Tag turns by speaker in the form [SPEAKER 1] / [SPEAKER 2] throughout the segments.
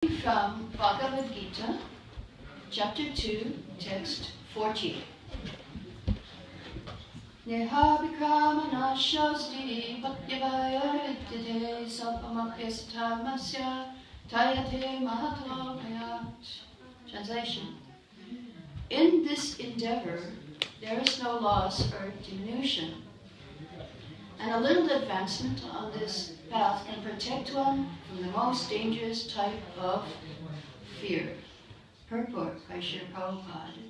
[SPEAKER 1] From Bhagavad Gita, chapter 2, text 40. Nehabhikramana shasti bhatyavaya vidyate sapamapyasatamasya tayate mahato mayat. Translation. In this endeavor, there is no loss or diminution, and a little advancement on this path can protect one from the most dangerous type of fear. Purport by Srila Prabhupada.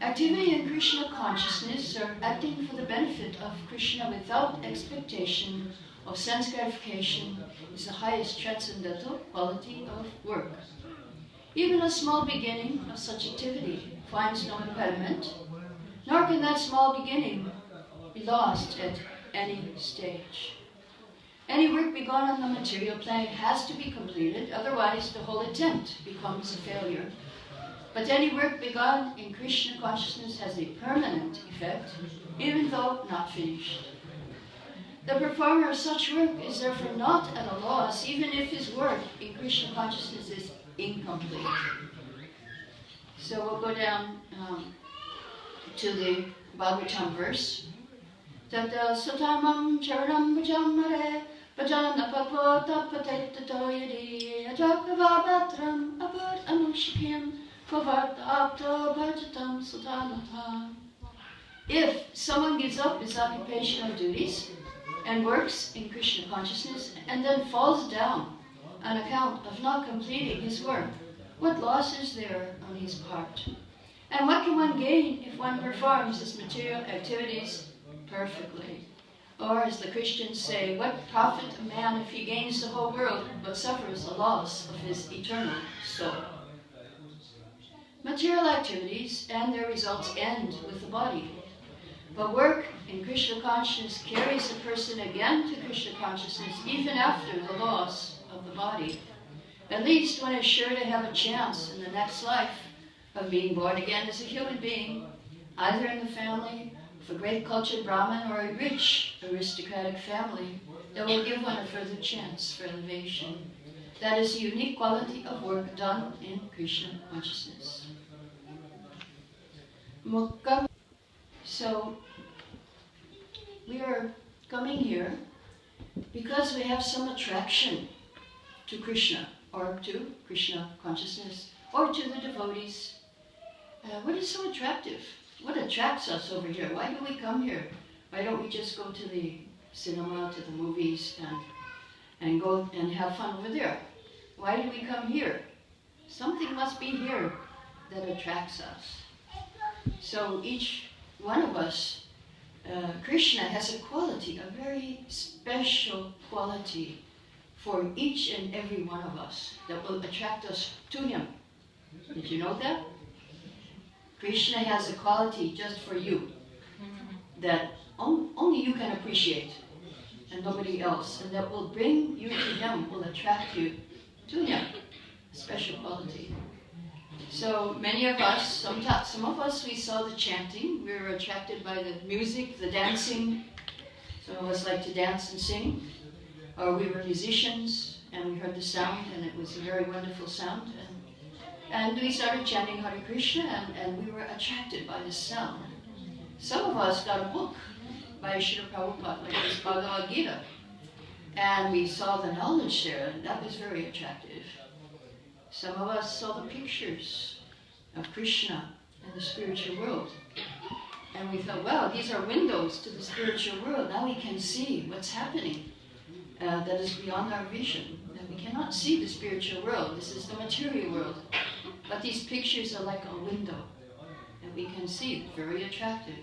[SPEAKER 1] Activity in Krishna consciousness or acting for the benefit of Krishna without expectation of sense gratification is the highest transcendental quality of work. Even a small beginning of such activity finds no impediment, nor can that small beginning be lost at any stage. Any work begun on the material plane has to be completed, otherwise the whole attempt becomes a failure. But any work begun in Krishna consciousness has a permanent effect, even though not finished. The performer of such work is therefore not at a loss, even if his work in Krishna consciousness is incomplete. So we'll go down to the Bhagavatam verse. Tata satamam charanam bhajamare bhajana papota patetato yadi ajakavabatram abud anushikim kavartapto bhajatam satanata. If someone gives up his occupational duties and works in Krishna consciousness and then falls down on account of not completing his work, what loss is there on his part? And what can one gain if one performs his material activities perfectly? Or as the Christians say, what profit a man if he gains the whole world but suffers the loss of his eternal soul? Material activities and their results end with the body. But work in Krishna consciousness carries a person again to Krishna consciousness even after the loss of the body. At least one is sure to have a chance in the next life of being born again as a human being, either in the family of a great cultured Brahmin or a rich aristocratic family that will give one a further chance for elevation. That is the unique quality of work done in Krishna consciousness. So, we are coming here because we have some attraction to Krishna, or to Krishna consciousness, or to the devotees. What is so attractive? What attracts us over here? Why do we come here? Why don't we just go to the cinema, to the movies, and go and have fun over there? Why do we come here? Something must be here that attracts us. So each one of us, Krishna has a quality, a very special quality for each and every one of us that will attract us to him. Did you know that? Krishna has a quality just for you that only you can appreciate and nobody else, and that will bring you to him, will attract you to him, a special quality. So many of us, some of us, we saw the chanting, we were attracted by the music, the dancing. Some of us like to dance and sing. Or we were musicians and we heard the sound and it was a very wonderful sound. And we started chanting Hare Krishna and we were attracted by the sound. Some of us got a book by Srila Prabhupada, like this Bhagavad Gita. And we saw the knowledge there and that was very attractive. Some of us saw the pictures of Krishna and the spiritual world. And we thought, wow, these are windows to the spiritual world. Now we can see what's happening. That is beyond our vision. And we cannot see the spiritual world. This is the material world. But these pictures are like a window. And we can see it, very attractive.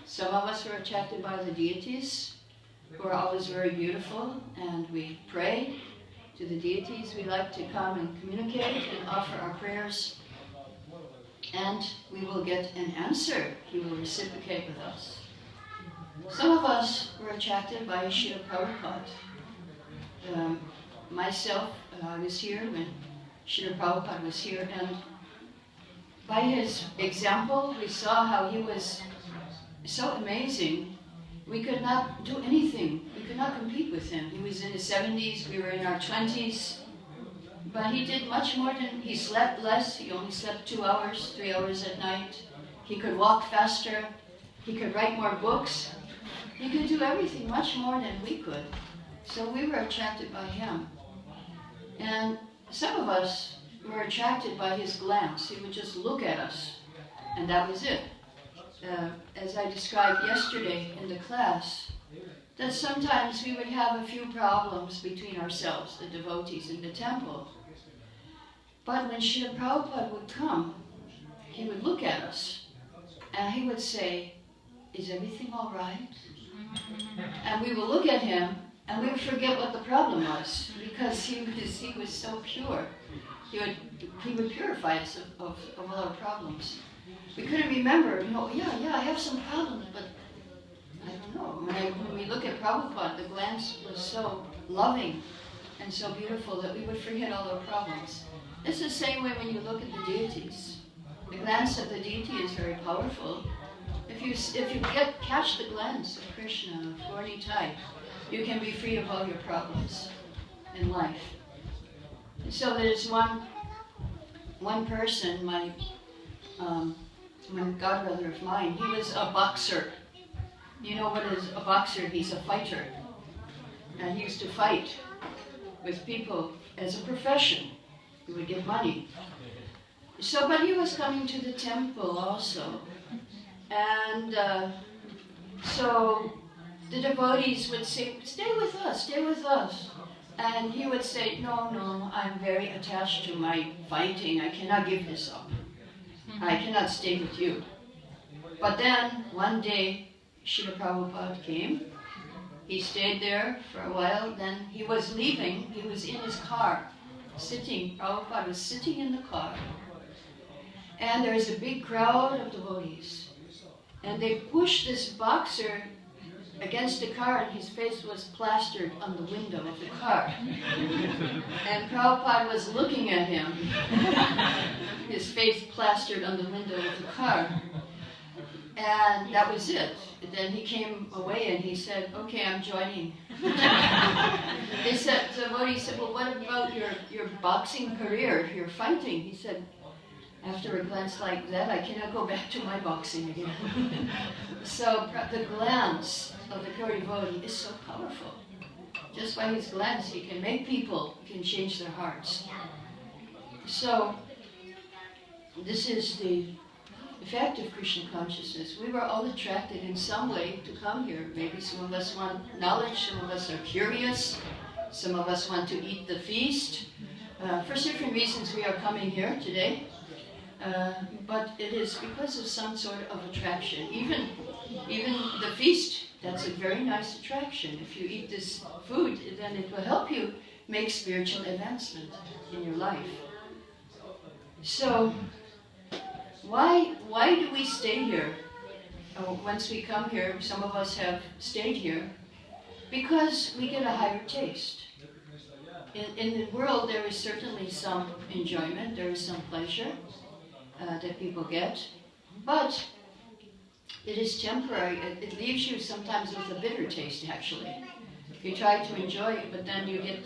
[SPEAKER 1] Some of us were attracted by the deities, who are always very beautiful. And we pray to the deities. We like to come and communicate and offer our prayers. And we will get an answer. He will reciprocate with us. Some of us were attracted by Srila Prabhupada. Myself, I was here when Srila Prabhupada was here, and by his example, we saw how he was so amazing. We could not do anything. We could not compete with him. He was in his 70s, we were in our 20s. But he did much more than, he slept less, he only slept 2 hours, 3 hours at night. He could walk faster, he could write more books. He could do everything much more than we could. So we were attracted by him. And some of us were attracted by his glance. He would just look at us, and that was it. As I described yesterday in the class, that sometimes we would have a few problems between ourselves, the devotees in the temple. But when Srila Prabhupada would come, he would look at us, and he would say, "Is everything all right?" And we would look at him, and we would forget what the problem was, because he was so pure. He would purify us of all our problems. We couldn't remember, yeah, I have some problems, but I don't know. When we look at Prabhupada, the glance was so loving and so beautiful that we would forget all our problems. It's the same way when you look at the deities. The glance of the deity is very powerful. If you catch the glance of Krishna, of Gaura-Nitai, you can be free of all your problems in life. And so there's one person, one godbrother of mine, he was a boxer. You know what is a boxer? He's a fighter. And he used to fight with people as a profession. He would get money. But he was coming to the temple also. And so the devotees would say, "Stay with us, stay with us." And he would say, no, I'm very attached to my fighting. I cannot give this up. I cannot stay with you. But then, one day, Srila Prabhupada came. He stayed there for a while. Then he was leaving. He was in his car, sitting. Prabhupada was sitting in the car. And there is a big crowd of devotees. And they pushed this boxer against the car, and his face was plastered on the window of the car. And Prabhupada was looking at him, his face plastered on the window of the car. And that was it. And then he came away and he said, "Okay, I'm joining." The devotee said, "Well, what about your boxing career, your fighting?" He said, "After a glance like that, I cannot go back to my boxing again." So the glance of the pure devotee is so powerful. Just by his glance, he can make people, he can change their hearts. So this is the effect of Krishna consciousness. We were all attracted in some way to come here. Maybe some of us want knowledge, some of us are curious, some of us want to eat the feast. For different reasons we are coming here today. But it is because of some sort of attraction. Even the feast, that's a very nice attraction. If you eat this food, then it will help you make spiritual advancement in your life. So, why do we stay here? Once we come here, some of us have stayed here, because we get a higher taste. In the world, there is certainly some enjoyment, there is some pleasure that people get, but it is temporary. It leaves you sometimes with a bitter taste, actually. You try to enjoy it, but then you get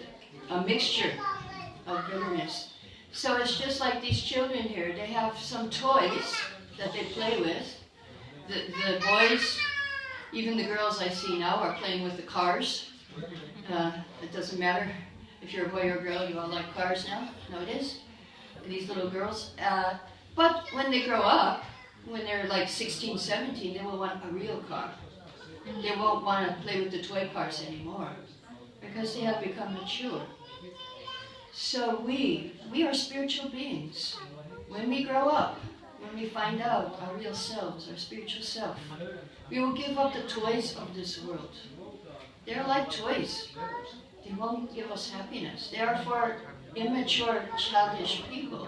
[SPEAKER 1] a mixture of bitterness. So it's just like these children here. They have some toys that they play with. The boys, even the girls I see now, are playing with the cars. It doesn't matter if you're a boy or a girl, you all like cars now, nowadays. These little girls. But when they grow up, when they're like 16, 17, they will want a real car. They won't want to play with the toy cars anymore, because they have become mature. So we are spiritual beings. When we grow up, when we find out our real selves, our spiritual self, we will give up the toys of this world. They're like toys. They won't give us happiness. They are for immature, childish people.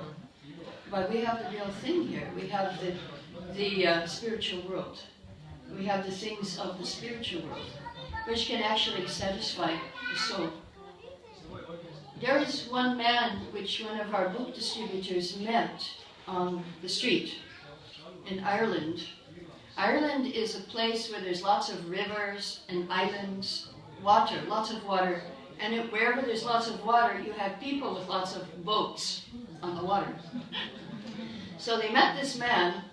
[SPEAKER 1] But we have the real thing here. We have the spiritual world. We have the things of the spiritual world, which can actually satisfy the soul. There is one man which one of our book distributors met on the street in Ireland. Ireland is a place where there's lots of rivers and islands, water, lots of water. And wherever there's lots of water, you have people with lots of boats on the water. So they met this man,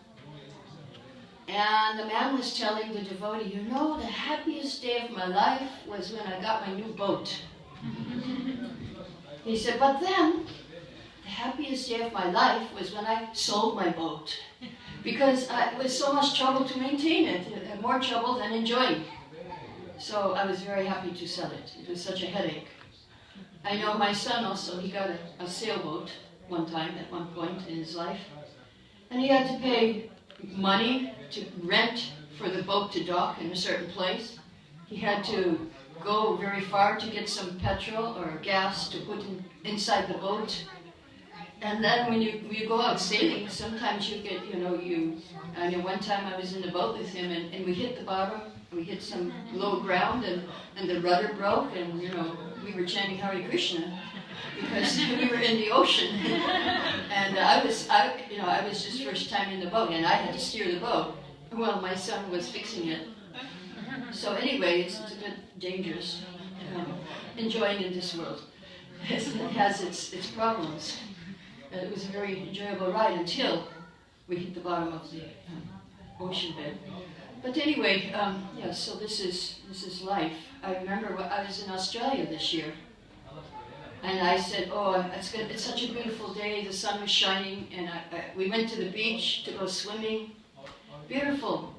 [SPEAKER 1] and the man was telling the devotee, you know, the happiest day of my life was when I got my new boat. He said, but then, the happiest day of my life was when I sold my boat. Because it was so much trouble to maintain it, more trouble than enjoying. So I was very happy to sell it. It was such a headache. I know my son also, he got a sailboat one time at one point in his life. And he had to pay money to rent for the boat to dock in a certain place. He had to go very far to get some petrol or gas to put inside the boat. And then when you go out sailing, sometimes you get, I know one time I was in the boat with him and we hit the bottom, we hit some low ground and the rudder broke and, we were chanting Hare Krishna because we were in the ocean. And I was just first time in the boat and I had to steer the boat. Well, my son was fixing it. So anyway, it's a bit dangerous, enjoying in this world. It has its problems. It was a very enjoyable ride until we hit the bottom of the ocean bed. But anyway, so this is life. I remember I was in Australia this year, and I said, oh, it's such a beautiful day, the sun was shining, and we went to the beach to go swimming. Beautiful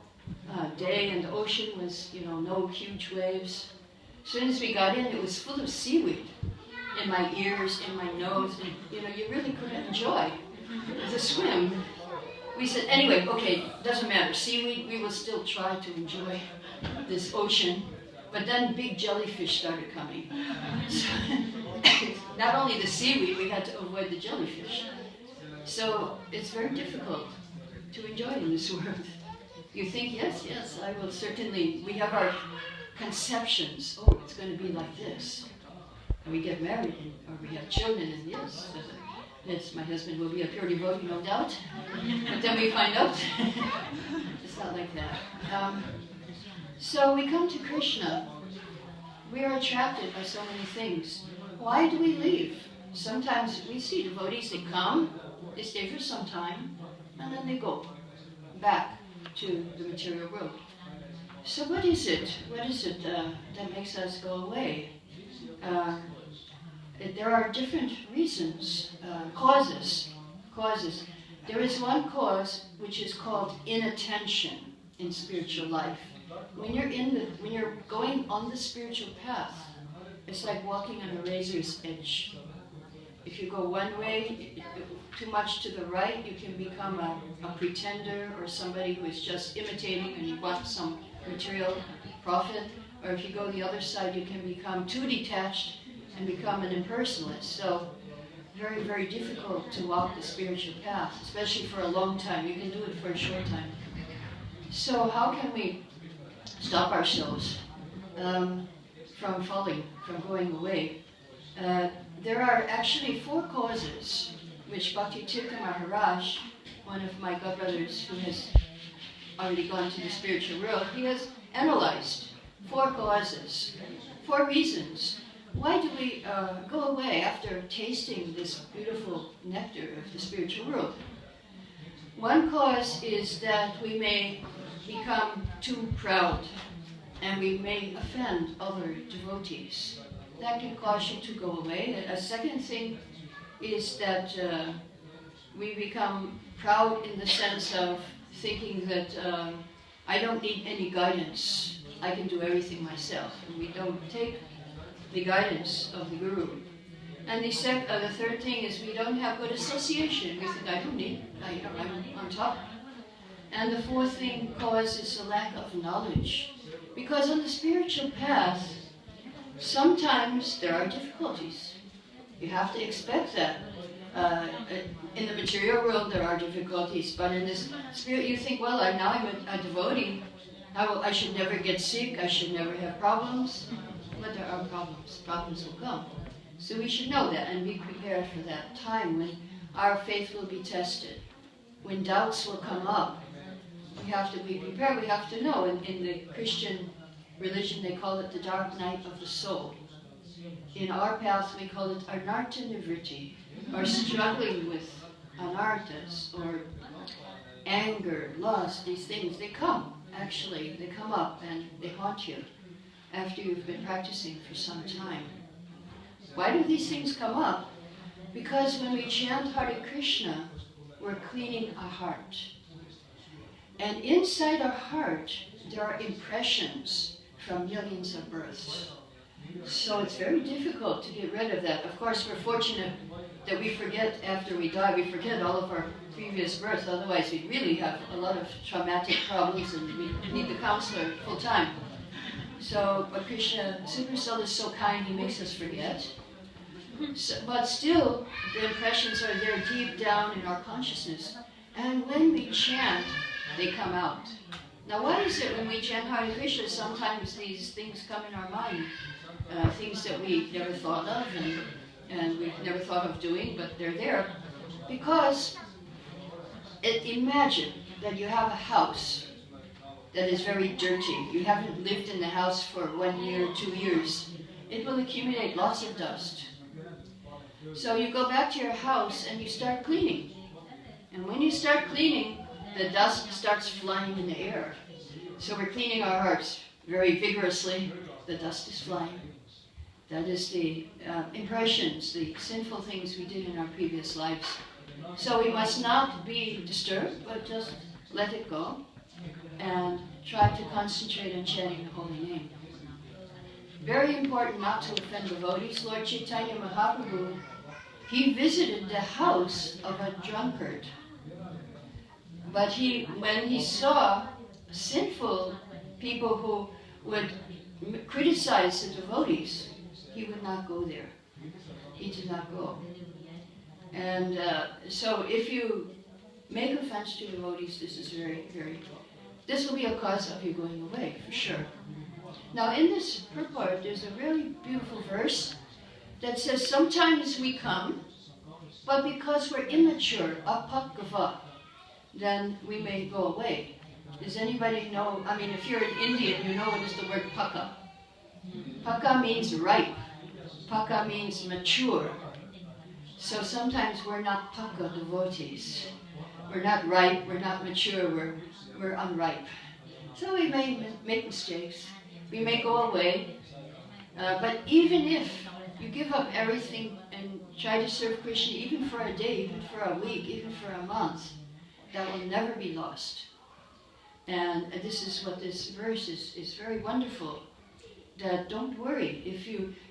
[SPEAKER 1] day, and the ocean was, no huge waves. As soon as we got in, it was full of seaweed. In my ears, in my nose, and you really couldn't enjoy the swim. We said, anyway, okay, doesn't matter, seaweed, we will still try to enjoy this ocean. But then big jellyfish started coming. So, not only the seaweed, we had to avoid the jellyfish. So it's very difficult to enjoy in this world. You think, yes, I will certainly, we have our conceptions, oh, it's going to be like this. And we get married, or we have children, and yes, my husband will be a pure devotee, no doubt. But then we find out it's not like that. So we come to Krishna. We are attracted by so many things. Why do we leave? Sometimes we see devotees, they come, they stay for some time, and then they go back to the material world. So what is it? What is it that makes us go away? There are different reasons, causes. There is one cause which is called inattention in spiritual life. When you're going on the spiritual path, it's like walking on a razor's edge. If you go one way, too much to the right, you can become a pretender or somebody who is just imitating and you want some material profit. Or if you go the other side, you can become too detached and become an impersonalist. So very, very difficult to walk the spiritual path, especially for a long time. You can do it for a short time. So how can we stop ourselves from falling, from going away? There are actually 4 causes which Bhakti Tirtha Maharaj, one of my godbrothers who has already gone to the spiritual world, he has analyzed 4 causes, 4 reasons. Why do we go away after tasting this beautiful nectar of the spiritual world? One cause is that we may become too proud and we may offend other devotees. That can cause you to go away. A second thing is that we become proud in the sense of thinking that I don't need any guidance. I can do everything myself. And we don't take the guidance of the Guru. And the third thing is we don't have good association. We think, I don't need, I'm on top. And the fourth thing causes a lack of knowledge. Because on the spiritual path, sometimes there are difficulties. You have to expect that. In the material world there are difficulties, but in this spirit you think, well, now I'm a devotee. I should never get sick, I should never have problems. But there are problems. Problems will come. So we should know that and be prepared for that time when our faith will be tested. When doubts will come up, we have to be prepared. We have to know. In the Christian religion, they call it the dark night of the soul. In our path, we call it anartha nivritti, or struggling with anarthas, or anger, lust, these things. They come, actually. They come up and they haunt you after you've been practicing for some time. Why do these things come up? Because when we chant Hare Krishna, we're cleaning our heart. And inside our heart, there are impressions from millions of births. So it's very difficult to get rid of that. Of course, we're fortunate that we forget after we die, we forget all of our previous births. Otherwise, we'd really have a lot of traumatic problems and we need the counselor full time. So, but Krishna, Super Soul is so kind, he makes us forget. So, but still, the impressions are there deep down in our consciousness. And when we chant, they come out. Now, why is it when we chant Hare Krishna, sometimes these things come in our mind? Things that we never thought of and we've never thought of doing, but they're there. Because imagine that you have a house that is very dirty. You haven't lived in the house for 1 year, 2 years. It will accumulate lots of dust. So you go back to your house and you start cleaning. And when you start cleaning, the dust starts flying in the air. So we're cleaning our hearts very vigorously. The dust is flying. That is the impressions, the sinful things we did in our previous lives. So we must not be disturbed, but just let it go and try to concentrate on chanting the holy name. Very important not to offend devotees. Lord Chaitanya Mahaprabhu, he visited the house of a drunkard. But when he saw sinful people who would criticize the devotees, he would not go there. He did not go. And so if you make offense to devotees, this is this will be a cause of you going away, for sure. Now in this purport, there's a really beautiful verse that says, sometimes we come, but because we're immature, apakava, then we may go away. Does anybody know, I mean, if you're an Indian, you know what is the word paka. Paka means ripe. Paka means mature. So sometimes we're not paka devotees. We're not ripe, we're not mature, we're unripe. So we may make mistakes. We may go away. But even if you give up everything and try to serve Krishna, even for a day, even for a week, even for a month, that will never be lost. And this is what this verse is very wonderful. That don't worry.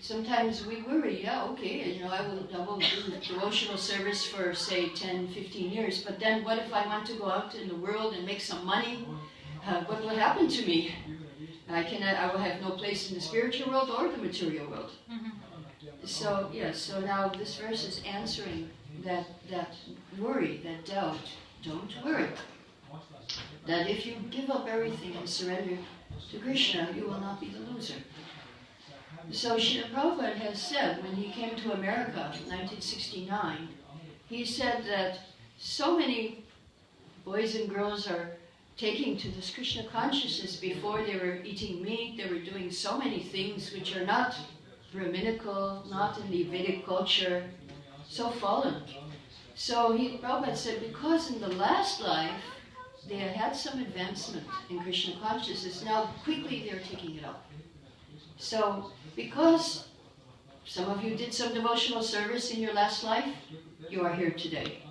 [SPEAKER 1] Sometimes we worry, yeah, okay, I will do devotional service for, say, 10, 15 years, but then what if I want to go out in the world and make some money? What will happen to me? I will have no place in the spiritual world or the material world. So, yes, so now this verse is answering that worry, that doubt. Don't worry. That if you give up everything and surrender to Krishna, you will not be the loser. So Srila Prabhupada has said, when he came to America in 1969, he said that so many boys and girls are taking to this Krishna consciousness. Before they were eating meat, they were doing so many things which are not Brahminical, not in the Vedic culture, so fallen. So Prabhupada said, because in the last life, they had some advancement in Krishna consciousness, now quickly they're taking it up. So, because some of you did some devotional service in your last life, you are here today.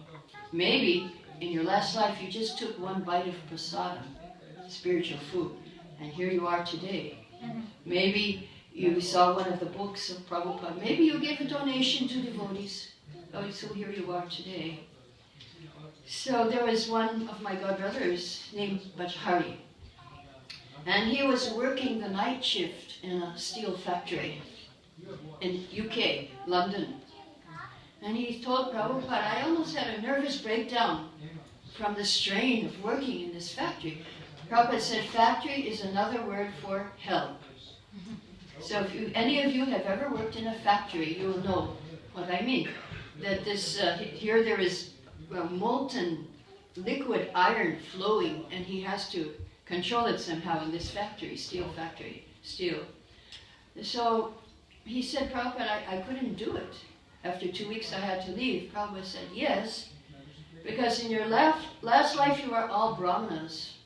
[SPEAKER 1] Maybe in your last life you just took one bite of prasadam, spiritual food, and here you are today. Maybe you saw one of the books of Prabhupada. Maybe you gave a donation to devotees. Oh, so here you are today. So there was one of my godbrothers named Bajhari. And he was working the night shift in a steel factory in UK, London. And he told Prabhupada, I almost had a nervous breakdown from the strain of working in this factory. Prabhupada said, factory is another word for hell. So if any of you have ever worked in a factory, you will know what I mean. That here there is molten liquid iron flowing, and he has to control it somehow in this factory, steel factory, steel. So he said, Prabhupada, I couldn't do it. After 2 weeks I had to leave. Prabhupada said, yes, because in your last life you were all Brahmanas.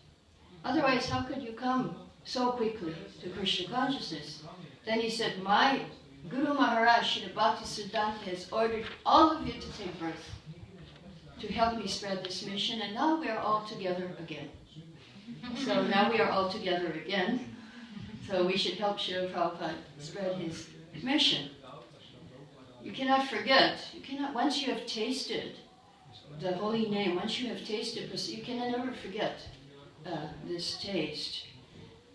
[SPEAKER 1] Otherwise, how could you come so quickly to Krishna consciousness? Then he said, my Guru Maharaj, Srila Bhaktisiddhanta, has ordered all of you to take birth to help me spread this mission, and now we are all together again. So now we are all together again, so we should help Srila Prabhupada spread his mission. You cannot forget, once you have tasted the holy name, once you have tasted, you can never forget this taste.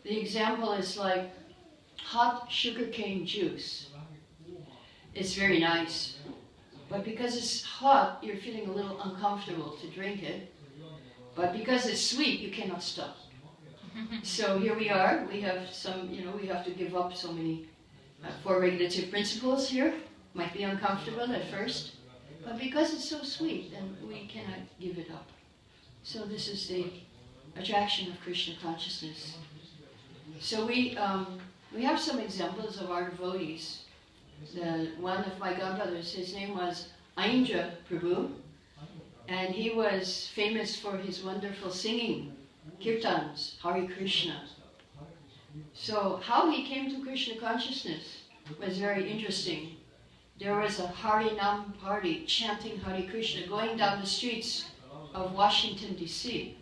[SPEAKER 1] The example is like hot sugarcane juice. It's very nice, but because it's hot, you're feeling a little uncomfortable to drink it. But because it's sweet, you cannot stop. So here we are. We have some, we have to give up so many 4 regulative principles here. Might be uncomfortable at first, but because it's so sweet, then we cannot give it up. So this is the attraction of Krishna consciousness. So we have some examples of our devotees. One of my godbrothers, his name was Aindra Prabhu, and he was famous for his wonderful singing, kirtans, Hare Krishna. So how he came to Krishna consciousness was very interesting. There was a Harinam party chanting Hare Krishna going down the streets of Washington, D.C.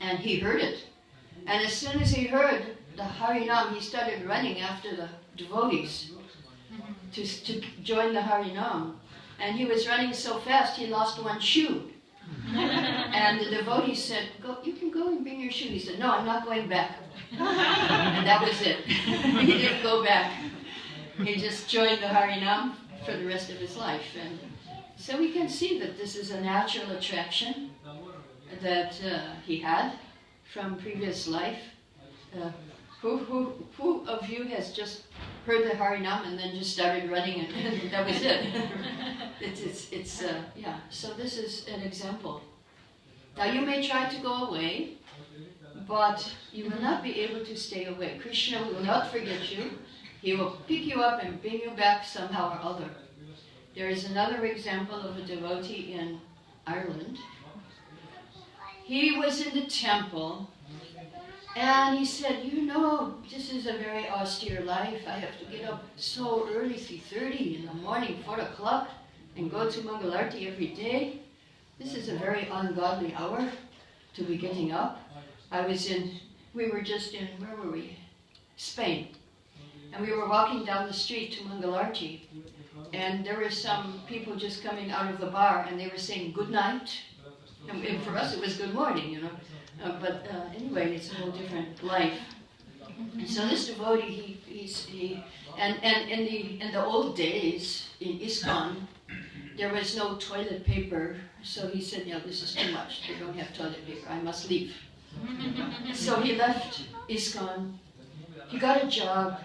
[SPEAKER 1] And he heard it. And as soon as he heard the Harinam, he started running after the devotees to join the Harinam. And he was running so fast, he lost one shoe. And the devotees said, you can go and bring your shoe. He said, no, I'm not going back. And that was it. He didn't go back. He just joined the Harinam for the rest of his life. And so we can see that this is a natural attraction that he had from previous life. Who of you has just heard the Harinam and then just started running and that was it? Yeah, so this is an example. Now you may try to go away, but you will not be able to stay away. Krishna will not forget you. He will pick you up and bring you back somehow or other. There is another example of a devotee in Ireland. He was in the temple and he said, this is a very austere life. I have to get up so early, 3:30 in the morning, 4 o'clock, and go to Mangalarti every day. This is a very ungodly hour to be getting up. We were just in, where were we? Spain. And we were walking down the street to Mangalarti, and there were some people just coming out of the bar, and they were saying good night. And for us it was good morning, but anyway, it's a whole different life. And so this devotee, in the old days in ISKCON, there was no toilet paper, so he said, this is too much. They don't have toilet paper. I must leave. So he left ISKCON. He got a job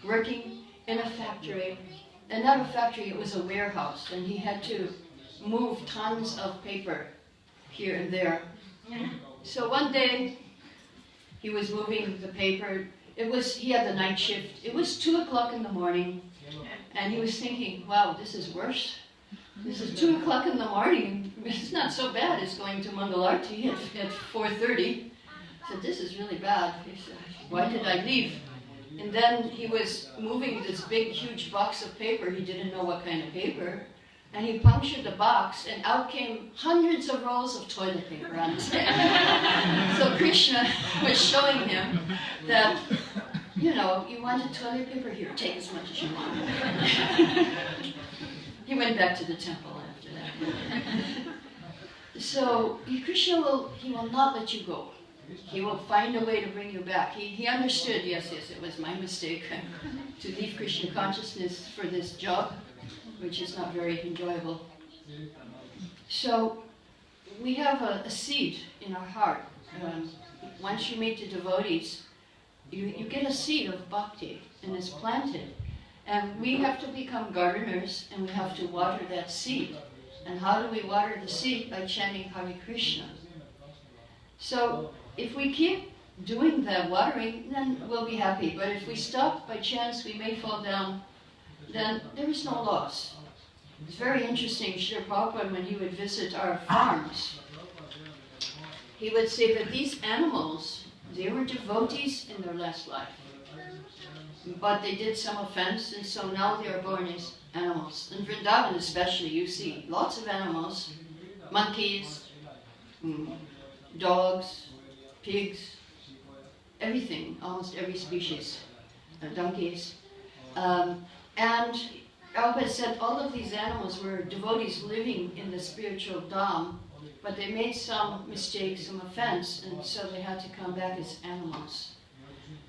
[SPEAKER 1] working in a factory, and not a factory, it was a warehouse, and he had to move tons of paper here and there. So one day, he was moving the paper. He had the night shift. It was 2 o'clock in the morning, and he was thinking, wow, this is worse. This is 2 o'clock in the morning. It's not so bad. It's going to Mangalarti at 4:30. He said, this is really bad. He said, why did I leave? And then he was moving this big, huge box of paper. He didn't know what kind of paper. And he punctured the box, and out came hundreds of rolls of toilet paper on his head. So Krishna was showing him that, you wanted toilet paper? Here, take as much as you want. He went back to the temple after that. So Krishna will not let you go. He will find a way to bring you back. He understood, yes, it was my mistake to leave Krishna consciousness for this job, which is not very enjoyable. So we have a seed in our heart. Once you meet the devotees, you get a seed of bhakti, and it's planted. And we have to become gardeners, and we have to water that seed. And how do we water the seed? By chanting Hare Krishna. So if we keep doing the watering, then we'll be happy. But if we stop by chance, we may fall down, then there is no loss. It's very interesting, Srila Prabhupada, when he would visit our farms, he would say that these animals, they were devotees in their last life. But they did some offense, and so now they are born as animals. In Vrindavan especially, you see lots of animals, monkeys, dogs, pigs, everything, almost every species, donkeys. And Prabhupada said all of these animals were devotees living in the spiritual dham, but they made some mistakes, some offense, and so they had to come back as animals.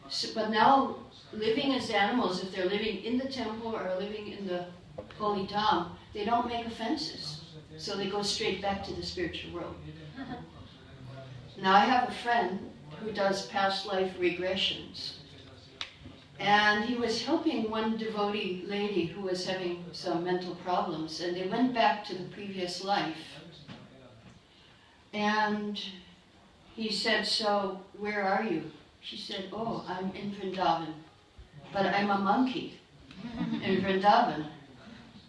[SPEAKER 1] So, but now, living as animals, if they're living in the temple or living in the holy dham, they don't make offenses. So they go straight back to the spiritual world. Now I have a friend who does past life regressions. And he was helping one devotee lady who was having some mental problems, and they went back to the previous life. And he said, "So, where are you?" She said, "Oh, I'm in Vrindavan, but I'm a monkey in Vrindavan.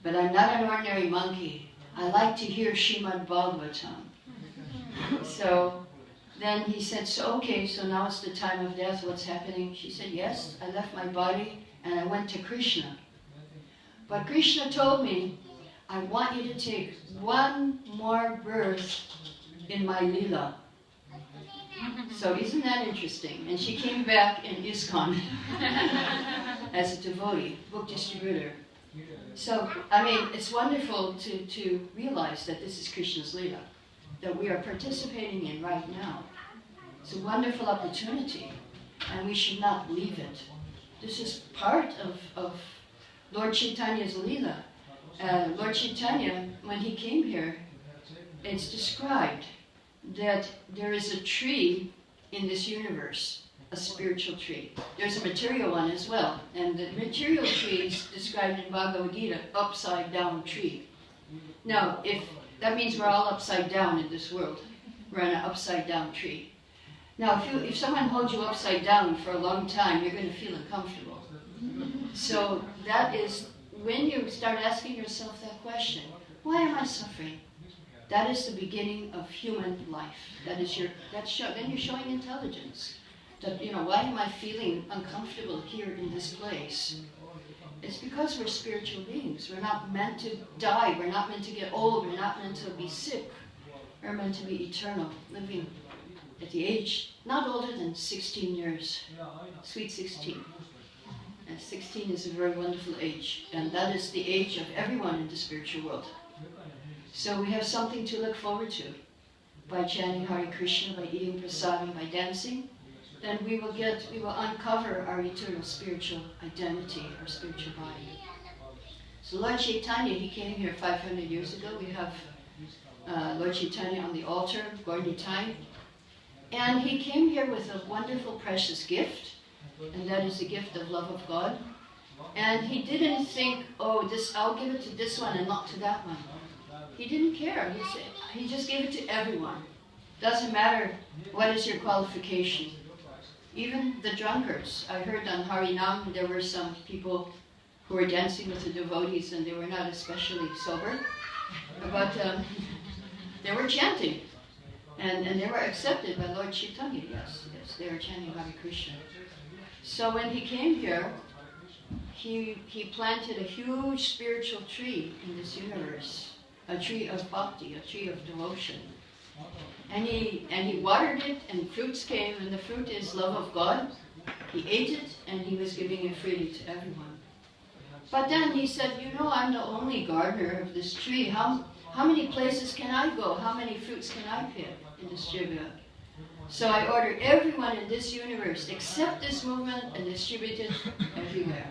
[SPEAKER 1] But I'm not an ordinary monkey. I like to hear Srimad Bhagavatam." So then he said, "So okay, so now it's the time of death, what's happening?" She said, "Yes, I left my body and I went to Krishna. But Krishna told me, I want you to take one more birth in my lila." So isn't that interesting? And she came back in ISKCON as a devotee, book distributor. So, I mean, it's wonderful to realize that this is Krishna's lila, that we are participating in right now. It's a wonderful opportunity, and we should not leave it. This is part of Lord Chaitanya's lila. Lord Chaitanya, when he came here, it's described that there is a tree in this universe, a spiritual tree. There's a material one as well, and the material tree is described in Bhagavad Gita, upside down tree. Now, if that means we're all upside down in this world, we're on an upside down tree. Now, if someone holds you upside down for a long time, you're going to feel uncomfortable. So that is when you start asking yourself that question: why am I suffering? That is the beginning of human life. Then you're showing intelligence. That, why am I feeling uncomfortable here in this place? It's because we're spiritual beings. We're not meant to die. We're not meant to get old. We're not meant to be sick. We're meant to be eternal, living at the age not older than 16 years. Sweet 16. And 16 is a very wonderful age. And that is the age of everyone in the spiritual world. So we have something to look forward to. By chanting Hare Krishna, by eating prasadam, by dancing, then we will uncover our eternal spiritual identity, our spiritual body. So Lord Chaitanya, he came here 500 years ago. We have Lord Chaitanya on the altar, Gaurnitai. And he came here with a wonderful, precious gift, and that is the gift of love of God. And he didn't think, oh, I'll give it to this one and not to that one. He didn't care. He just gave it to everyone. Doesn't matter what is your qualification. Even the drunkards. I heard on Harinam there were some people who were dancing with the devotees and they were not especially sober. But they were chanting. And they were accepted by Lord Chaitanya. Yes, they were chanting Hare Krishna. So when he came here, he planted a huge spiritual tree in this universe. A tree of bhakti, a tree of devotion. And he watered it, and fruits came, and the fruit is love of God. He ate it, and he was giving it freely to everyone. But then he said, I'm the only gardener of this tree. How many places can I go? How many fruits can I pick and distribute? So I order everyone in this universe, accept this movement and distribute it everywhere.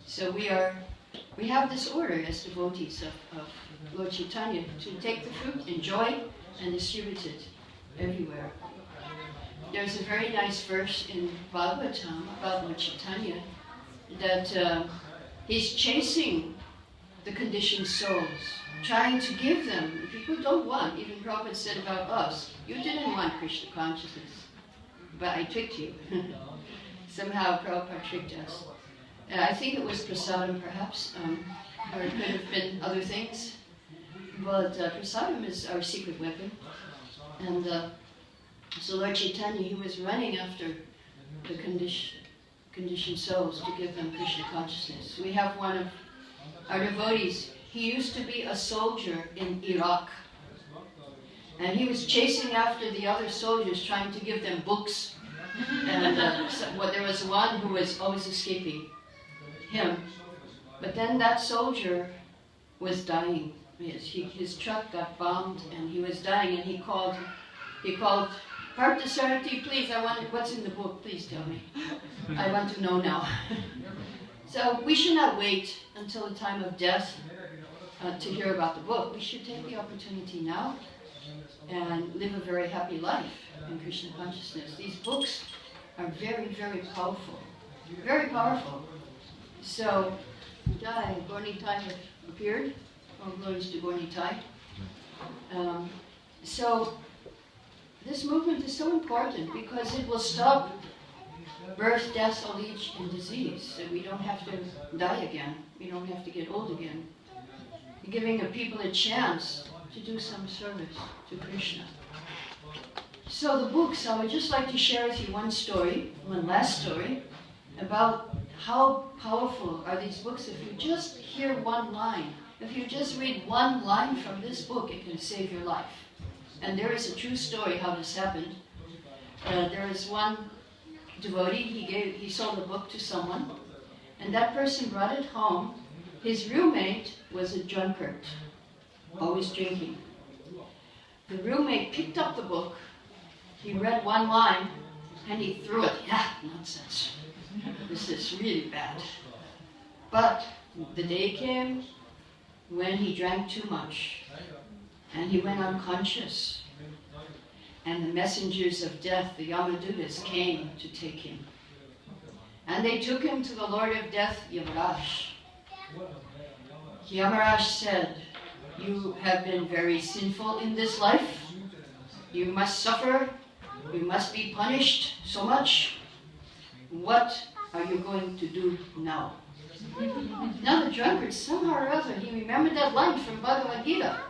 [SPEAKER 1] So we have this order as devotees of Lord Chaitanya to take the fruit, enjoy, and distribute it everywhere. There's a very nice verse in Bhagavatam about Lord Chaitanya that he's chasing the conditioned souls, trying to give them. People don't want, even Prabhupada said about us, you didn't want Krishna consciousness, but I tricked you. Somehow Prabhupada tricked us. I think it was prasadam perhaps, or it could have been other things. But prasadam is our secret weapon. And so Lord Chaitanya, he was running after the conditioned souls to give them Krishna consciousness. We have one of our devotees. He used to be a soldier in Iraq. And he was chasing after the other soldiers, trying to give them books. And there was one who was always escaping him. But then that soldier was dying. His truck got bombed and he was dying, and he called, Parthasarathi, please, I want it. What's in the book? Please tell me. I want to know now. So we should not wait until the time of death to hear about the book. We should take the opportunity now and live a very happy life in Krishna consciousness. These books are very, very powerful. Very powerful. So, Gornitai have appeared. All glories to Gornitai. So, this movement is so important because it will stop birth, death, old age, and disease. So we don't have to die again. We don't have to get old again. Giving the people a chance to do some service to Krishna. So the books, I would just like to share with you one last story, about how powerful are these books. If you just hear one line, if you just read one line from this book, it can save your life. And there is a true story how this happened. There is one devotee, he sold a book to someone, and that person brought it home. His roommate was a drunkard, always drinking. The roommate picked up the book, he read one line, and he threw it. Yeah, nonsense. This is really bad. But the day came when he drank too much, and he went unconscious. And the messengers of death, the Yamadutas, came to take him. And they took him to the Lord of Death, Yamaraj. Yamaraj said, "You have been very sinful in this life. You must suffer. You must be punished so much. What are you going to do now?" Now the drunkard, somehow or other, he remembered that line from Bhagavad Gita.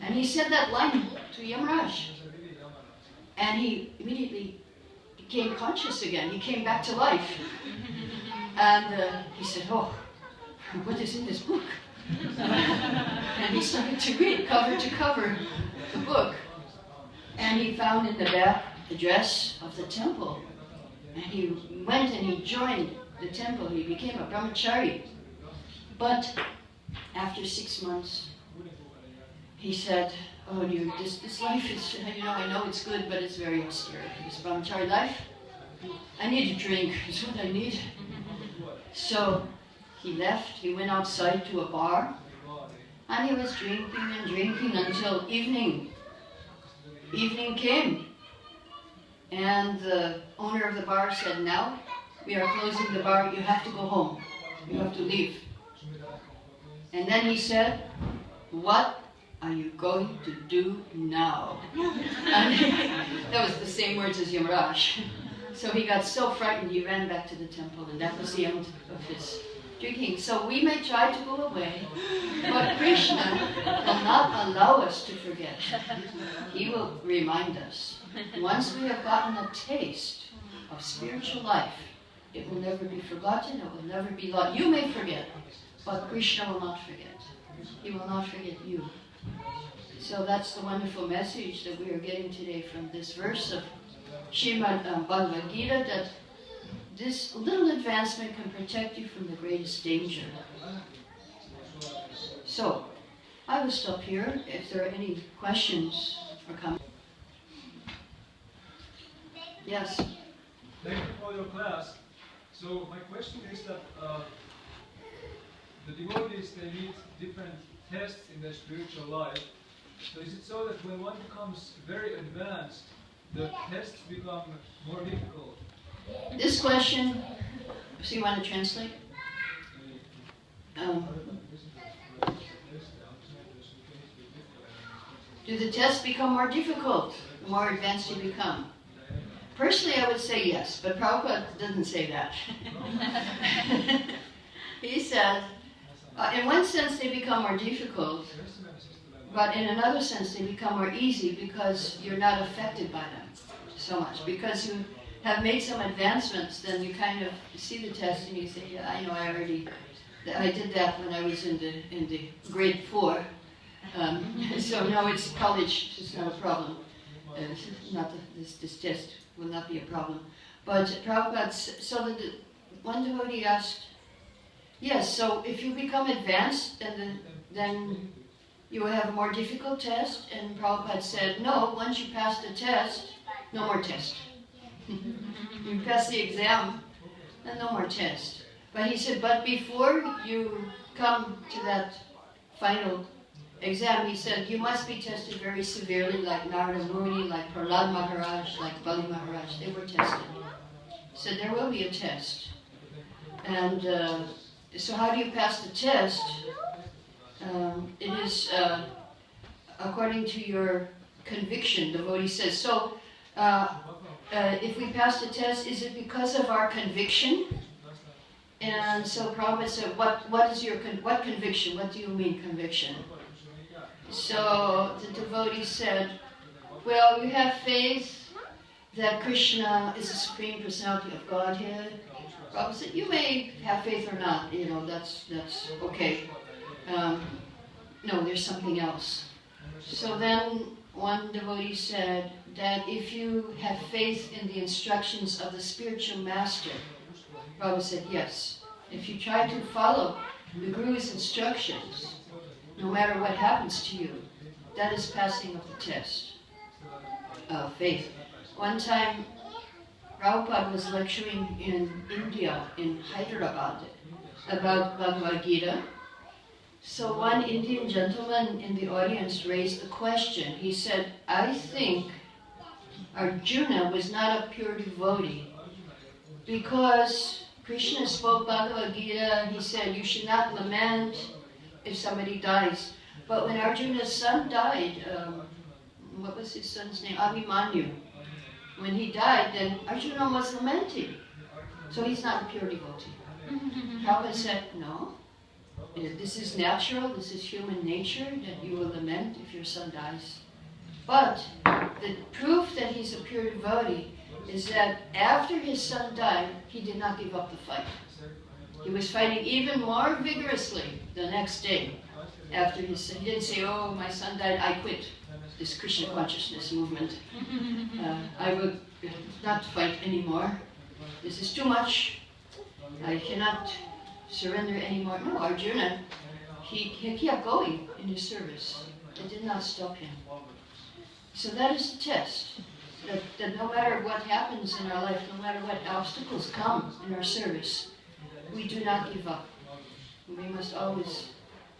[SPEAKER 1] And he said that line to Yamaraj. And he immediately became conscious again. He came back to life. And he said, "Oh, what is in this book?" And he started to read cover to cover the book. And he found in the back the address of the temple. And he went and he joined the temple. He became a brahmachari. But after 6 months, he said, "Oh, dude, this life is, I know it's good, but it's very austere. This brahmachari life, I need a drink, is what I need." So he left, he went outside to a bar, and he was drinking and drinking until evening. Evening came, and the owner of the bar said, "Now, we are closing the bar, you have to go home, you have to leave." And then he said, "What are you going to do now?" And that was the same words as Yamaraj. So he got so frightened, he ran back to the temple, and that was the end of his drinking. So we may try to go away, but Krishna will not allow us to forget. He will remind us. Once we have gotten a taste of spiritual life, it will never be forgotten, it will never be lost. You may forget, but Krishna will not forget. He will not forget you. So that's the wonderful message that we are getting today from this verse of Srimad Bhagavad Gita, that this little advancement can protect you from the greatest danger. So, I will stop here if there are any questions or comments. Yes?
[SPEAKER 2] Thank you for your class. So my question is that the devotees, they need different tests in their spiritual life. So is it so that when one becomes very advanced, the tests become more difficult?
[SPEAKER 1] This question, so you want to translate? Do the tests become more difficult the more advanced you become? Personally, I would say yes, but Prabhupada doesn't say that. He says, in one sense they become more difficult, but in another sense they become more easy because you're not affected by them so much. Because you have made some advancements, then you kind of see the test and you say, yeah, I know I did that when I was in the grade 4. So now it's college, it's not a problem. This test will not be a problem. But Prabhupada, so one devotee asked, yes, so if you become advanced, then you will have a more difficult test. And Prabhupada said, no, once you pass the test, no more test. You pass the exam, and no more test. But he said, but before you come to that final exam, he said, you must be tested very severely, like Narada Muni, like Prahlad Maharaj, like Bali Maharaj. They were tested. So there will be a test. And so how do you pass the test? It is according to your conviction, the devotee says. So if we pass the test, is it because of our conviction? And so Prabhupada said, what is your what conviction? What do you mean conviction? So the devotee said, well, you have faith that Krishna is the Supreme Personality of Godhead. Prabhupada said, you may have faith or not, that's okay. No, there's something else. So then one devotee said that if you have faith in the instructions of the spiritual master, Prabhupada said, yes. If you try to follow the Guru's instructions, no matter what happens to you, that is passing of the test of faith. One time, Prabhupada was lecturing in India, in Hyderabad, about Bhagavad Gita. So one Indian gentleman in the audience raised the question. He said, I think Arjuna was not a pure devotee because Krishna spoke Bhagavad Gita. He said, you should not lament if somebody dies. But when Arjuna's son died, what was his son's name? Abhimanyu. When he died, then Arjuna was lamenting. So he's not a pure devotee. Prabhupada said, no. This is natural, this is human nature, that you will lament if your son dies. But the proof that he's a pure devotee is that after his son died, he did not give up the fight. He was fighting even more vigorously the next day after his son. He didn't say, oh, my son died, I quit this Krishna consciousness movement. I will not fight anymore. This is too much. I cannot surrender anymore. No, Arjuna, he kept going in his service. It did not stop him. So that is the test. That no matter what happens in our life, no matter what obstacles come in our service, we do not give up. We must always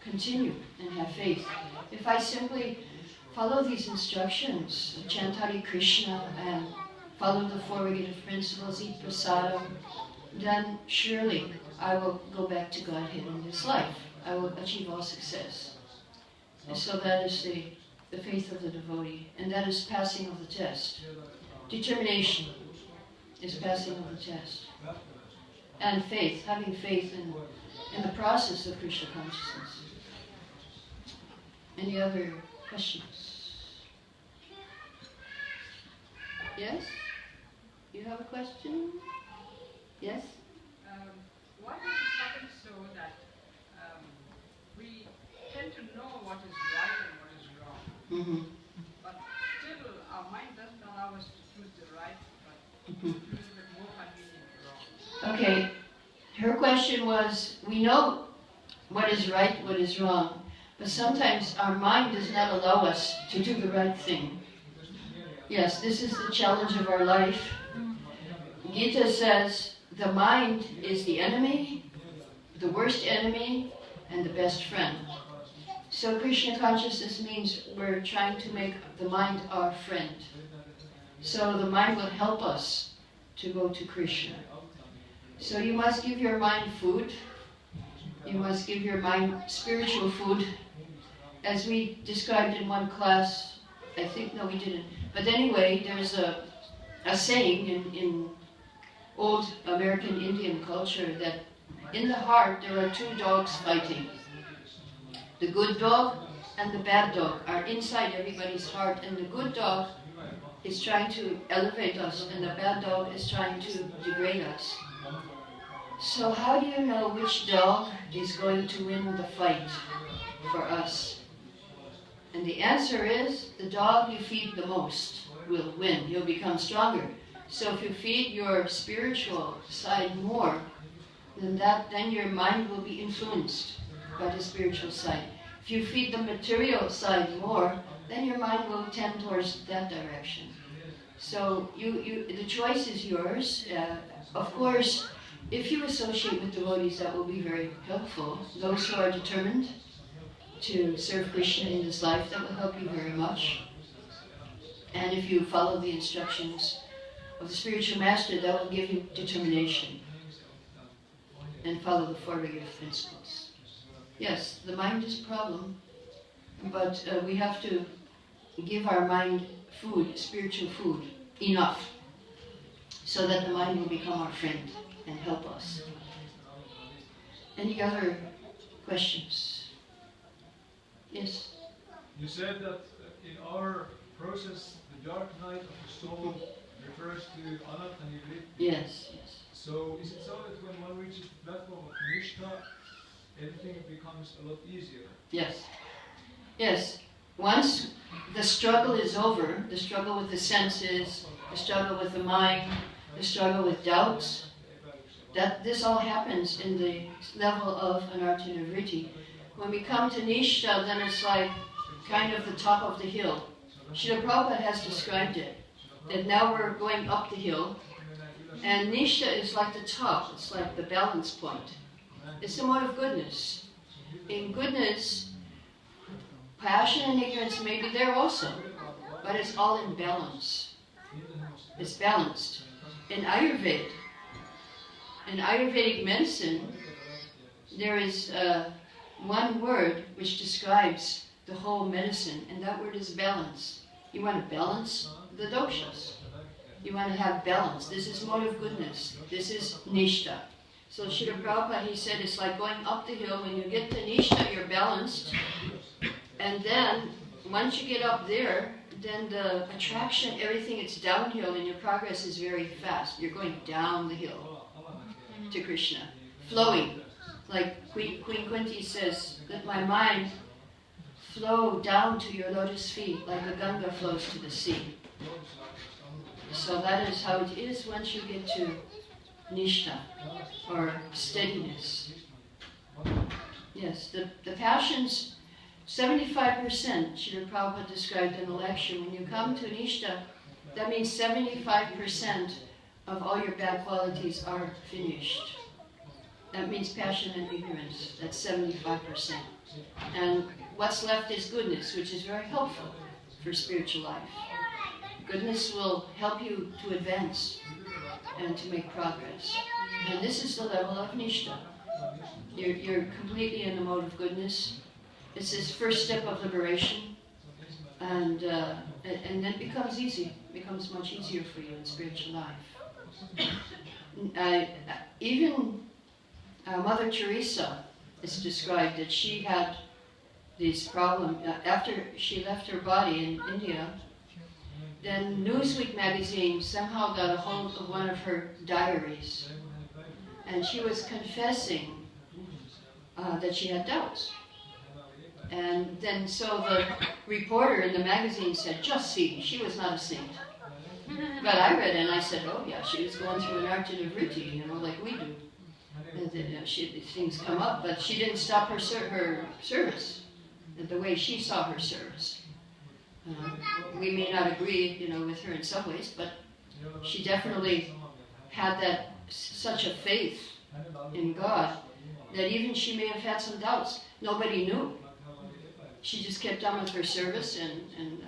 [SPEAKER 1] continue and have faith. If I simply follow these instructions, chant Hare Krishna and follow the four negative principles, eat prasadam, then surely I will go back to Godhead in this life. I will achieve all success. And so that is the faith of the devotee, and that is passing of the test. Determination is passing of the test. And faith, having faith in the process of Krishna consciousness. Any other questions? Yes? You have a question? Yes?
[SPEAKER 3] Why does it happen so that we tend to know what is right and what is wrong, but still our mind doesn't allow us to choose the right, but choose the more convenient wrong?
[SPEAKER 1] Okay. Her question was, we know what is right, what is wrong, but sometimes our mind does not allow us to do the right thing. Yes, this is the challenge of our life. Gita says, the mind is the enemy, the worst enemy, and the best friend. So Krishna consciousness means we're trying to make the mind our friend. So the mind will help us to go to Krishna. So you must give your mind food. You must give your mind spiritual food. As we described in one class, I think, no we didn't. But anyway, there's a a saying in old American Indian culture that in the heart there are two dogs fighting. The good dog and the bad dog are inside everybody's heart, and the good dog is trying to elevate us, and the bad dog is trying to degrade us. So how do you know which dog is going to win the fight for us? And the answer is, the dog you feed the most will win. He'll become stronger. So if you feed your spiritual side more, then your mind will be influenced by the spiritual side. If you feed the material side more, then your mind will tend towards that direction. So the choice is yours. Of course, if you associate with devotees, that will be very helpful. Those who are determined to serve Krishna in this life, that will help you very much. And if you follow the instructions of the spiritual master, that will give you determination and follow the four regular principles. Yes, the mind is a problem, but we have to give our mind food, spiritual food, enough, so that the mind will become our friend and help us. Any other questions? Yes?
[SPEAKER 2] You said that in our process, the dark night of the soul refers to anartha-nivritti.
[SPEAKER 1] Yes, yes.
[SPEAKER 2] So is it so that when one reaches the platform of Nishta, everything becomes a lot easier?
[SPEAKER 1] Yes. Yes. Once the struggle is over, the struggle with the senses, the struggle with the mind, the struggle with doubts, that this all happens in the level of anartha-nivritti. When we come to Nishta, then it's like kind of the top of the hill. Srila Prabhupada has described it, that now we're going up the hill, and Nishta is like the top, it's like the balance point. It's the mode of goodness. In goodness, passion and ignorance may be there also, but it's all in balance. It's balanced. In Ayurvedic medicine, there is one word which describes the whole medicine, and that word is balance. You want to balance the doshas. You want to have balance. This is mode of goodness. This is Nishta. So Srila Prabhupada, he said, it's like going up the hill. When you get to Nishta, you're balanced. And then, once you get up there, then the attraction, everything, it's downhill, and your progress is very fast. You're going down the hill to Krishna, flowing. Like Queen Kunti says, let my mind flow down to your lotus feet, like the Ganga flows to the sea. So that is how it is once you get to Nishta, or steadiness. Yes, the passions, 75%, Srila Prabhupada described in the lecture. When you come to Nishta, that means 75% of all your bad qualities are finished. That means passion and ignorance. That's 75%. And what's left is goodness, which is very helpful for spiritual life. Goodness will help you to advance and to make progress. And this is the level of Nishta. You're completely in the mode of goodness. It's this first step of liberation. And then it becomes easy. It becomes much easier for you in spiritual life. Even Mother Teresa is described that she had this problem after she left her body in India. Then Newsweek magazine somehow got a hold of one of her diaries, and she was confessing that she had doubts. And then so the reporter in the magazine said, just see, she was not a saint. But I read it and I said, oh yeah, she was going through an anartha-nivritti, you know, like we do. And these things come up, but she didn't stop her service, the way she saw her service. We may not agree, you know, with her in some ways, but she definitely had that such a faith in God that even she may have had some doubts. Nobody knew. She just kept on with her service, and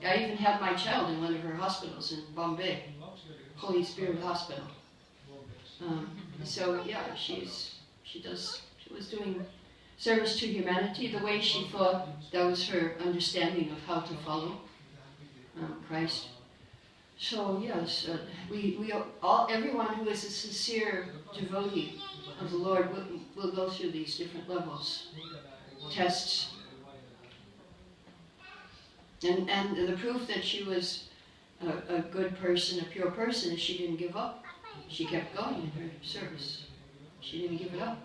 [SPEAKER 1] I even had my child in one of her hospitals in Bombay, Holy Spirit Hospital. So yeah, she was doing service to humanity the way she thought that was her understanding of how to follow Christ. So yes, everyone who is a sincere devotee of the Lord will go through these different levels, tests. And the proof that she was a good person, a pure person, is she didn't give up. She kept going in her service. She didn't give it up.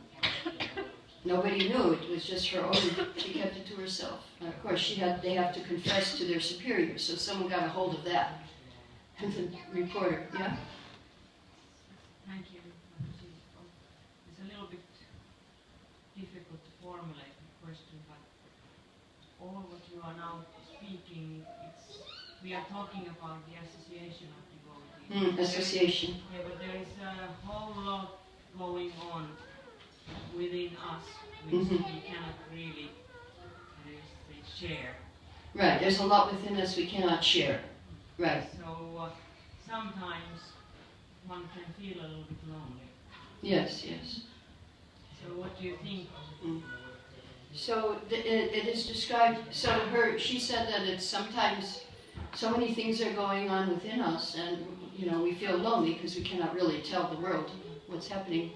[SPEAKER 1] Nobody knew, it was just her own, she kept it to herself. And of course, they have to confess to their superiors, so someone got a hold of that. And the reporter, yeah?
[SPEAKER 4] Thank you. It's a little bit difficult to formulate the question, but all what you are now speaking, we are talking about the association of devotees.
[SPEAKER 1] Association.
[SPEAKER 4] Yeah, but there is a whole lot going on within us which we cannot really share.
[SPEAKER 1] Right, there's a lot within us we cannot share. Right.
[SPEAKER 4] So sometimes one can feel a little bit lonely.
[SPEAKER 1] Yes, yes.
[SPEAKER 4] So what do you think?
[SPEAKER 1] So it is described, she said that it's sometimes so many things are going on within us, and we feel lonely because we cannot really tell the world what's happening.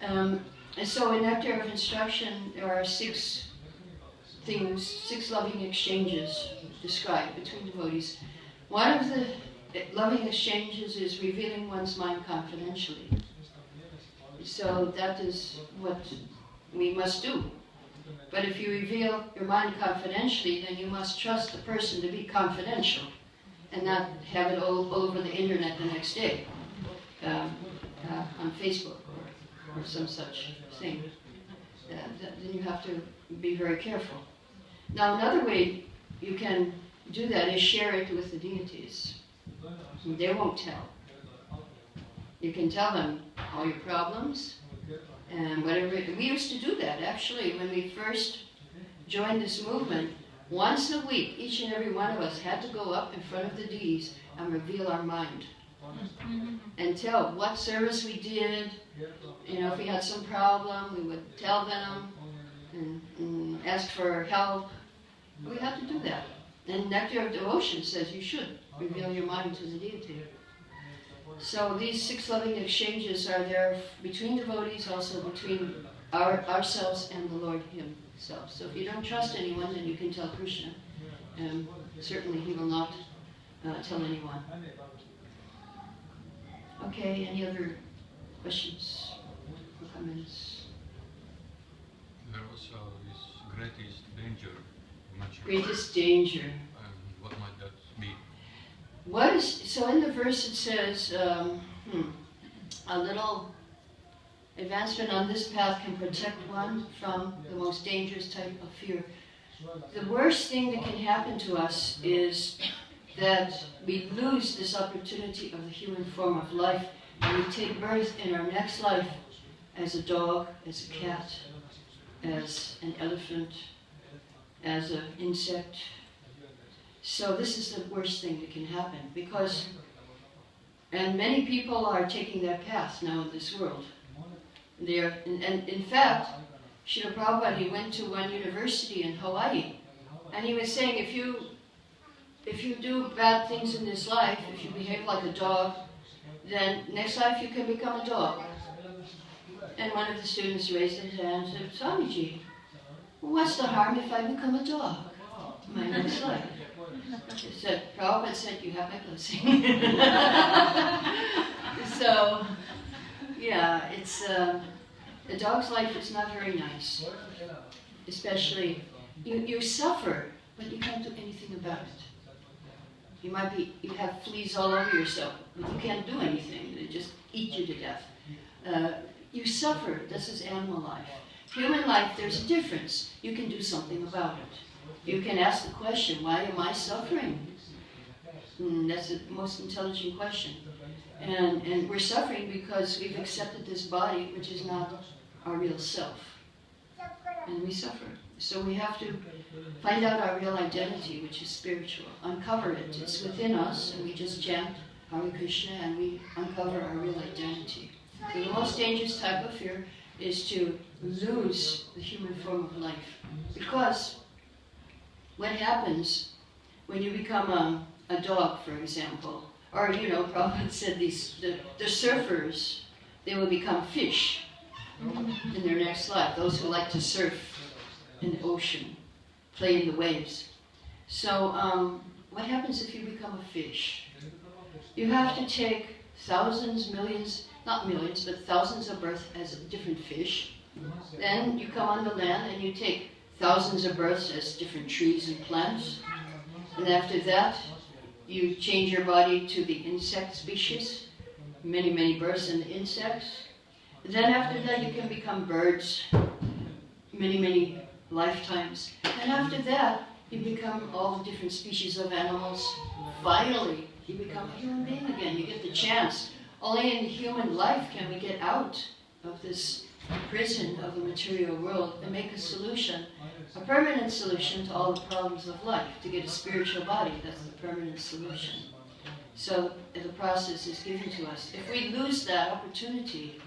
[SPEAKER 1] And so in Nectar of Instruction, there are 6 things, 6 loving exchanges described between devotees. One of the loving exchanges is revealing one's mind confidentially. So that is what we must do. But if you reveal your mind confidentially, then you must trust the person to be confidential and not have it all over the internet the next day on Facebook or some such thing. Then you have to be very careful. Now, another way you can do that is share it with the deities. They won't tell. You can tell them all your problems and whatever. We used to do that, actually, when we first joined this movement. Once a week, each and every one of us had to go up in front of the deities and reveal our mind. And tell what service we did. If we had some problem, we would tell them and ask for help. We had to do that. And Nectar of Devotion says you should reveal your mind to the deity. So these 6 loving exchanges are there between devotees, also between ourselves and the Lord Himself. So if you don't trust anyone, then you can tell Krishna. And certainly He will not tell anyone. Okay, any other questions or comments?
[SPEAKER 5] There was this greatest danger you mentioned.
[SPEAKER 1] Greatest danger.
[SPEAKER 5] What might that be?
[SPEAKER 1] So in the verse it says, a little advancement on this path can protect one from the most dangerous type of fear. The worst thing that can happen to us is that we lose this opportunity of the human form of life, and we take birth in our next life as a dog, as a cat, as an elephant, as an insect. So this is the worst thing that can happen, and many people are taking that path now in this world. And in fact, Srila Prabhupada, he went to one university in Hawaii, and he was saying, if you do bad things in this life, if you behave like a dog, then next life you can become a dog. And one of the students raised his hand and said, Swamiji, what's the harm if I become a dog in my next life? He said, Prabhupada said, you have my blessing. So, yeah, it's a dog's life is not very nice. Especially, you suffer, but you can't do anything about it. You have fleas all over yourself, but you can't do anything. They just eat you to death. You suffer. This is animal life. Human life, there's a difference. You can do something about it. You can ask the question, why am I suffering? That's the most intelligent question. And we're suffering because we've accepted this body, which is not our real self. And we suffer. So we have to find out our real identity, which is spiritual. Uncover it. It's within us, and we just chant Hare Krishna, and we uncover our real identity. So the most dangerous type of fear is to lose the human form of life. Because what happens when you become a dog, for example, Or, you know, Prabhupada said the surfers, they will become fish in their next life. Those who like to surf in the ocean, play in the waves. So, what happens if you become a fish? You have to take thousands, millions, not millions, but thousands of births as a different fish. Then you come on the land and you take thousands of births as different trees and plants. And after that, you change your body to the insect species, many, many births in the insects. And then after that, you can become birds, many, many lifetimes. And after that, you become all the different species of animals. Finally, you become a human being again. You get the chance. Only in human life can we get out of this prison of the material world and make a solution, a permanent solution to all the problems of life. To get a spiritual body, that's the permanent solution. So the process is given to us. If we lose that opportunity,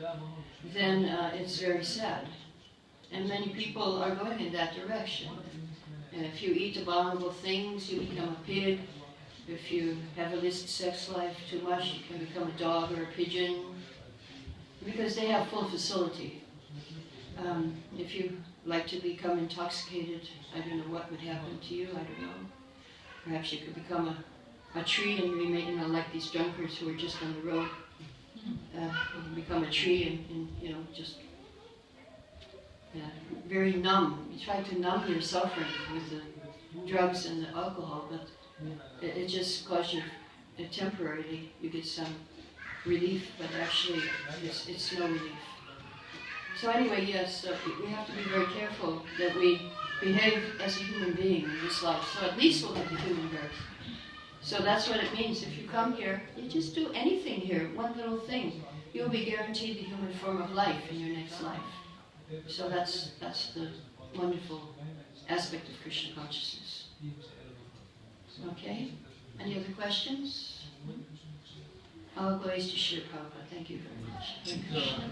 [SPEAKER 1] then it's very sad. And many people are going in that direction. And if you eat abominable things, you become a pig. If you have illicit sex life too much, you can become a dog or a pigeon. Because they have full facility. If you like to become intoxicated, I don't know what would happen to you, I don't know. Perhaps you could become a tree and remain, you know, like these drunkards who are just on the road. You can become a tree and you know, just very numb. You try to numb your suffering with the drugs and the alcohol, but it just causes you, temporarily, you get some relief, but actually it's no relief. So anyway, yes, we have to be very careful that we behave as a human being in this life. So at least we'll have the human birth. So that's what it means. If you come here, you just do anything here, one little thing, you'll be guaranteed the human form of life in your next life. So that's the wonderful aspect of Krishna consciousness. Okay? Any other questions? All glories to Srila Prabhupada. Thank you very much. Hare Krishna.